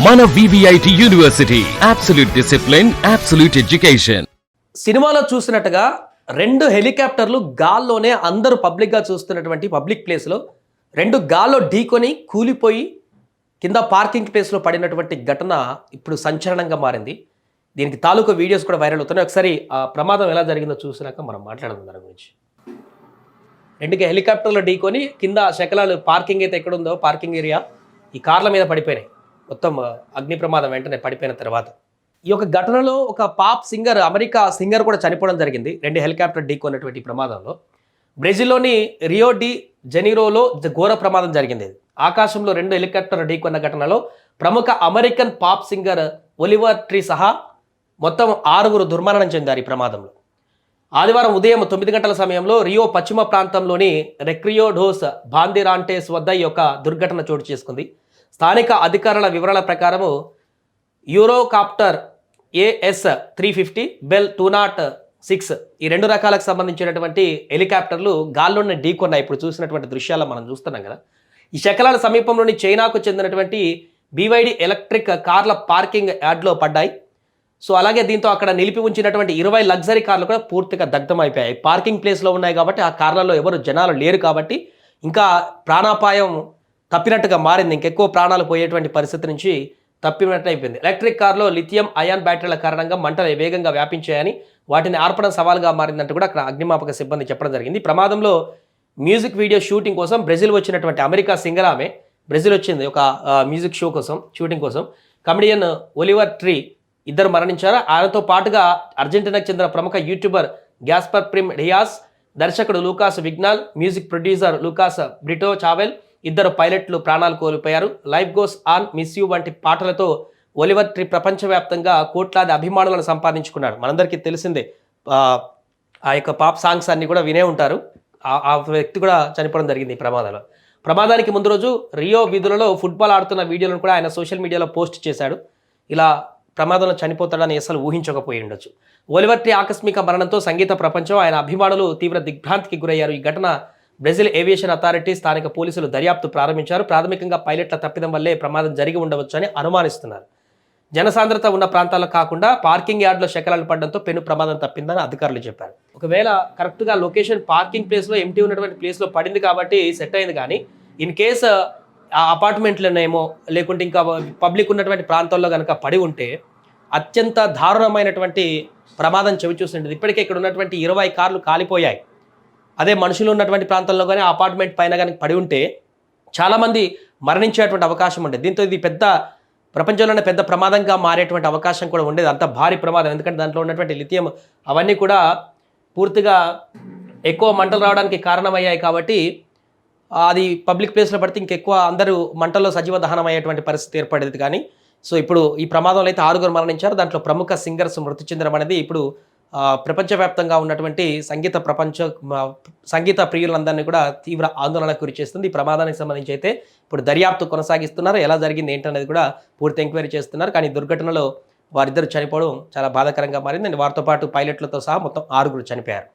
మన VVIT university absolute discipline, absolute education. సినిమాలో చూసినట్టుగా 2 హెలికాప్టర్లు గాల్లోనే అందరూ పబ్లిక్గా చూస్తున్నటువంటి పబ్లిక్ ప్లేస్లో 2 గాల్లో ఢీకొని కూలిపోయి కింద పార్కింగ్ ప్లేస్లో పడినటువంటి ఘటన ఇప్పుడు సంచలనంగా మారింది. దీనికి తాలూకు వీడియోస్ కూడా వైరల్ అవుతున్నాయి. ఒకసారి ఆ ప్రమాదం ఎలా జరిగిందో చూసినాక మనం మాట్లాడదాం దాని గురించి. 2 హెలికాప్టర్లు ఢీకొని కింద శకలాలు పార్కింగ్ అయితే ఎక్కడ ఉందో పార్కింగ్ ఏరియా ఈ కార్ల మీద పడిపోయినాయి. మొత్తం అగ్ని ప్రమాదం వెంటనే పడిపోయిన తర్వాత ఈ యొక్క ఘటనలో ఒక పాప్ సింగర్, అమెరికా సింగర్ కూడా చనిపోవడం జరిగింది. 2 హెలికాప్టర్ ఢీకొన్నటువంటి ప్రమాదంలో బ్రెజిల్లోని రియో డి జెనీరోలో ఘోర ప్రమాదం జరిగింది. ఆకాశంలో 2 హెలికాప్టర్ ఢీకొన్న ఘటనలో ప్రముఖ American pop singer Oliver tree సహా మొత్తం 6 దుర్మరణం చెందారు ఈ ప్రమాదంలో. ఆదివారం ఉదయం 9 గంటల సమయంలో రియో పశ్చిమ ప్రాంతంలోని రెక్రియో డోస్ బాందిరాంటేస్ వద్ద ఈ యొక్క దుర్ఘటన చోటు చేసుకుంది. స్థానిక అధికారుల వివరాల ప్రకారము యూరోకాప్టర్ AS-350 బెల్ 206 ఈ 2 రకాలకు సంబంధించినటువంటి హెలికాప్టర్లు గాల్లోనే ఢీకొన్నాయి. ఇప్పుడు చూసినటువంటి దృశ్యాల్లో మనం చూస్తున్నాం కదా. ఈ శకలాల సమీపంలోని చైనాకు చెందినటువంటి BYD ఎలక్ట్రిక్ కార్ల పార్కింగ్ యార్డ్లో పడ్డాయి. సో అలాగే దీంతో అక్కడ నిలిపి ఉంచినటువంటి 20 లగ్జరీ కార్లు కూడా పూర్తిగా దగ్ధమైపోయాయి. పార్కింగ్ ప్లేస్లో ఉన్నాయి కాబట్టి ఆ కార్లలో ఎవరు జనాలు లేరు కాబట్టి ఇంకా ప్రాణాపాయం తప్పినట్టుగా మారింది. ఇంకెక్కువ ప్రాణాలు పోయేటువంటి పరిస్థితి నుంచి తప్పినట్టు అయిపోయింది. ఎలక్ట్రిక్ కార్లో లిథియం అయాన్ బ్యాటరీల కారణంగా మంటలు వేగంగా వ్యాపించాయని, వాటిని ఆర్పడం సవాల్గా మారిందంటూ కూడా అక్కడ అగ్నిమాపక సిబ్బంది చెప్పడం జరిగింది. ప్రమాదంలో మ్యూజిక్ వీడియో షూటింగ్ కోసం బ్రెజిల్ వచ్చినటువంటి అమెరికా సింగర్ ఆమె బ్రెజిల్ వచ్చింది ఒక మ్యూజిక్ షో కోసం, షూటింగ్ కోసం. కమెడియన్ ఒలివర్ ట్రీ ఇద్దరు మరణించారు. ఆయనతో పాటుగా అర్జెంటీనాకు చెందిన ప్రముఖ యూట్యూబర్ గ్యాస్పర్ ప్రిమ్ డియాస్, దర్శకుడు లూకాస్ విగ్నాల్, మ్యూజిక్ ప్రొడ్యూసర్ లూకాస్ బ్రిటో చావెల్, ఇద్దరు పైలట్లు ప్రాణాలు కోల్పోయారు. Life goes on, miss you వంటి పాటలతో ఒలివర్ ట్రీ ప్రపంచవ్యాప్తంగా కోట్లాది అభిమానులను సంపాదించుకున్నాడు. మనందరికీ తెలిసిందే, ఆ యొక్క పాప్ సాంగ్స్ అన్ని కూడా వినే ఉంటారు. ఆ వ్యక్తి కూడా చనిపోవడం జరిగింది ఈ ప్రమాదంలో. ప్రమాదానికి ముందు రోజు రియో వీధులలో ఫుట్బాల్ ఆడుతున్న వీడియోలను కూడా ఆయన సోషల్ మీడియాలో పోస్ట్ చేశాడు. ఇలా ప్రమాదంలో చనిపోతాడని అసలు ఊహించకపోయి ఉండొచ్చు. ఒలివర్ ట్రీ ఆకస్మిక మరణంతో సంగీత ప్రపంచం, ఆయన అభిమానులు తీవ్ర దిగ్భ్రాంతికి గురయ్యారు. ఈ ఘటన బ్రెజిల్ ఏవియేషన్ అథారిటీ, స్థానిక పోలీసులు దర్యాప్తు ప్రారంభించారు. ప్రాథమికంగా పైలట్ల తప్పిదం వల్లే ప్రమాదం జరిగి ఉండవచ్చు అని అనుమానిస్తున్నారు. జనసాంద్రత ఉన్న ప్రాంతాల్లో కాకుండా పార్కింగ్ యార్డ్లో శకలాలు పడడంతో పెను ప్రమాదం తప్పిందని అధికారులు చెప్పారు. ఒకవేళ కరెక్ట్గా లొకేషన్ పార్కింగ్ ప్లేస్లో ఎంటీ ఉన్నటువంటి ప్లేస్లో పడింది కాబట్టి సెట్ అయింది. కానీ ఇన్ కేస్ ఆ అపార్ట్మెంట్లోనేమో లేకుంటే ఇంకా పబ్లిక్ ఉన్నటువంటి ప్రాంతాల్లో కనుక పడి ఉంటే అత్యంత దారుణమైనటువంటి ప్రమాదం చవి చూస్తుంటుంది. ఇప్పటికే ఇక్కడ ఉన్నటువంటి 20 కార్లు కాలిపోయాయి. అదే మనుషులు ఉన్నటువంటి ప్రాంతంలో కానీ అపార్ట్మెంట్ పైన కానీ పడి ఉంటే చాలామంది మరణించేటువంటి అవకాశం ఉండేది. దీంతో ఇది పెద్ద ప్రపంచంలోనే పెద్ద ప్రమాదంగా మారేటువంటి అవకాశం కూడా ఉండేది. అంత భారీ ప్రమాదం, ఎందుకంటే దాంట్లో ఉన్నటువంటి లిథియం అవన్నీ కూడా పూర్తిగా ఎక్కువ మంటలు రావడానికి కారణమయ్యాయి. కాబట్టి అది పబ్లిక్ ప్లేస్లో పడితే ఇంకెక్కువ అందరూ మంటల్లో సజీవ దహనం అయ్యేటువంటి పరిస్థితి ఏర్పడేది. కానీ సో ఇప్పుడు ఈ ప్రమాదంలో అయితే 6 మరణించారు. దాంట్లో ప్రముఖ సింగర్స్ మృతి చెందడం అనేది ఇప్పుడు ప్రపంచవ్యాప్తంగా ఉన్నటువంటి సంగీత ప్రియులందరినీ కూడా తీవ్ర ఆందోళనకు గురి చేస్తుంది. ఈ ప్రమాదానికి సంబంధించి అయితే ఇప్పుడు దర్యాప్తు కొనసాగిస్తున్నారు. ఎలా జరిగింది ఏంటనేది కూడా పూర్తి ఎంక్వైరీ చేస్తున్నారు. కానీ దుర్ఘటనలో వారిద్దరు చనిపోవడం చాలా బాధాకరంగా మారింది. వారితో పాటు పైలట్లతో సహా మొత్తం 6 చనిపోయారు.